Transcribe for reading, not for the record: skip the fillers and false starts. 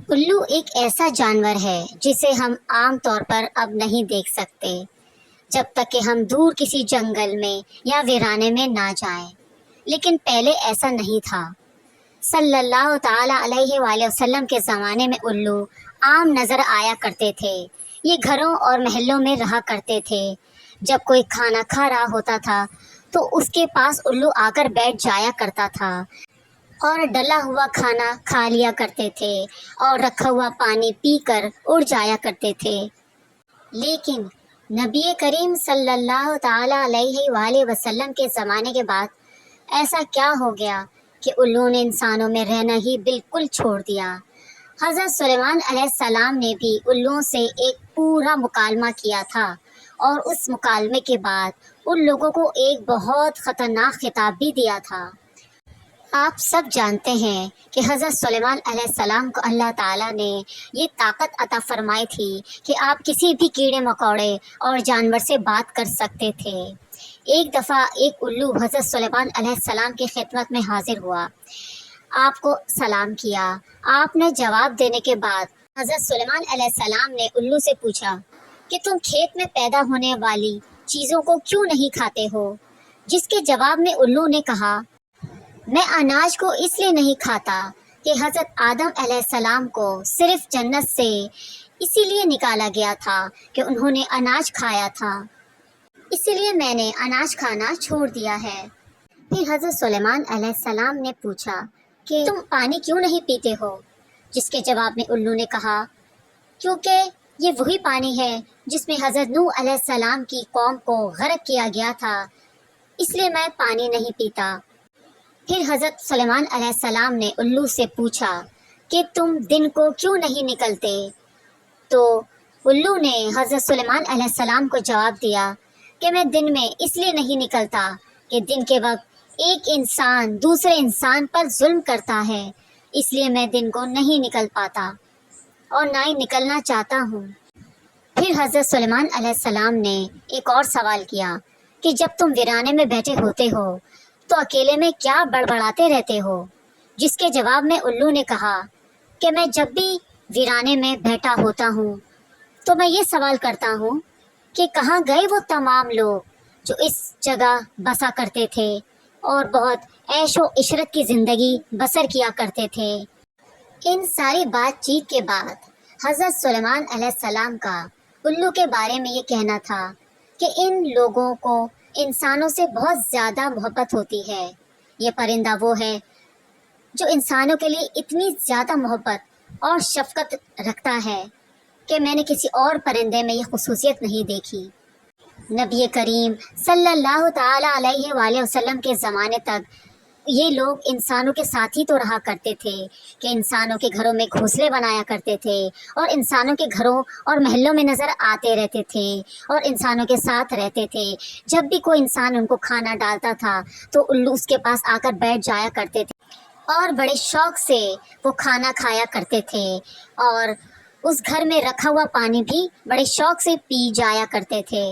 الو ایک ایسا جانور ہے جسے ہم عام طور پر اب نہیں دیکھ سکتے جب تک کہ ہم دور کسی جنگل میں یا ویرانے میں نہ جائیں، لیکن پہلے ایسا نہیں تھا۔ صلی اللہ تعالی علیہ وآلہ وسلم کے زمانے میں الو عام نظر آیا کرتے تھے۔ یہ گھروں اور محلوں میں رہا کرتے تھے۔ جب کوئی کھانا کھا رہا ہوتا تھا تو اس کے پاس الو آ کر بیٹھ جایا کرتا تھا اور ڈلا ہوا کھانا کھا لیا کرتے تھے اور رکھا ہوا پانی پی کر اڑ جایا کرتے تھے۔ لیکن نبی کریم صلی اللہ تعالی علیہ وآلہ وسلم کے زمانے کے بعد ایسا کیا ہو گیا کہ الو نے انسانوں میں رہنا ہی بالکل چھوڑ دیا۔ حضرت سلیمان علیہ السلام نے بھی الوؤں سے ایک پورا مکالمہ کیا تھا، اور اس مکالمے کے بعد ان لوگوں کو ایک بہت خطرناک خطاب بھی دیا تھا۔ آپ سب جانتے ہیں کہ حضرت سلیمان علیہ السلام کو اللہ تعالیٰ نے یہ طاقت عطا فرمائی تھی کہ آپ کسی بھی کیڑے مکوڑے اور جانور سے بات کر سکتے تھے۔ ایک دفعہ ایک الو حضرت سلیمان علیہ السلام کی خدمت میں حاضر ہوا، آپ کو سلام کیا۔ آپ نے جواب دینے کے بعد حضرت سلیمان علیہ السلام نے الو سے پوچھا کہ تم کھیت میں پیدا ہونے والی چیزوں کو کیوں نہیں کھاتے ہو؟ جس کے جواب میں الو نے کہا، میں اناج کو اس لیے نہیں کھاتا کہ حضرت آدم علیہ السلام کو صرف جنت سے اسی لیے نکالا گیا تھا کہ انہوں نے اناج کھایا تھا، اسی لیے میں نے اناج کھانا چھوڑ دیا ہے۔ پھر حضرت سلیمان علیہ السلام نے پوچھا کہ تم پانی کیوں نہیں پیتے ہو؟ جس کے جواب میں الو نے کہا، کیونکہ یہ وہی پانی ہے جس میں حضرت نوح علیہ السلام کی قوم کو غرق کیا گیا تھا، اس لیے میں پانی نہیں پیتا۔ پھر حضرت سلیمان علیہ السلام نے الو سے پوچھا کہ تم دن کو کیوں نہیں نکلتے؟ تو الو نے حضرت سلیمان علیہ السلام کو جواب دیا کہ میں دن میں اس لیے نہیں نکلتا کہ دن کے وقت ایک انسان دوسرے انسان پر ظلم کرتا ہے، اس لیے میں دن کو نہیں نکل پاتا اور نہ ہی نکلنا چاہتا ہوں۔ پھر حضرت سلیمان علیہ السلام نے ایک اور سوال کیا کہ جب تم ویرانے میں بیٹھے ہوتے ہو تو اکیلے میں کیا بڑبڑاتے رہتے ہو؟ جس کے جواب میں الو نے کہا کہ میں جب بھی ویرانے میں بیٹھا ہوتا ہوں تو میں یہ سوال کرتا ہوں کہ کہاں گئے وہ تمام لوگ جو اس جگہ بسا کرتے تھے اور بہت عیش و عشرت کی زندگی بسر کیا کرتے تھے۔ ان ساری بات چیت کے بعد حضرت سلیمان علیہ السلام کا الو کے بارے میں یہ کہنا تھا کہ ان لوگوں کو انسانوں سے بہت زیادہ محبت ہوتی ہے۔ یہ پرندہ وہ ہے جو انسانوں کے لیے اتنی زیادہ محبت اور شفقت رکھتا ہے کہ میں نے کسی اور پرندے میں یہ خصوصیت نہیں دیکھی۔ نبی کریم صلی اللہ تعالی علیہ وآلہ وسلم کے زمانے تک یہ لوگ انسانوں کے ساتھ ہی تو رہا کرتے تھے کہ انسانوں کے گھروں میں گھونسلے بنایا کرتے تھے اور انسانوں کے گھروں اور محلوں میں نظر آتے رہتے تھے اور انسانوں کے ساتھ رہتے تھے۔ جب بھی کوئی انسان ان کو کھانا ڈالتا تھا تو الو اس کے پاس آ کر بیٹھ جایا کرتے تھے اور بڑے شوق سے وہ کھانا کھایا کرتے تھے اور اس گھر میں رکھا ہوا پانی بھی بڑے شوق سے پی جایا کرتے تھے۔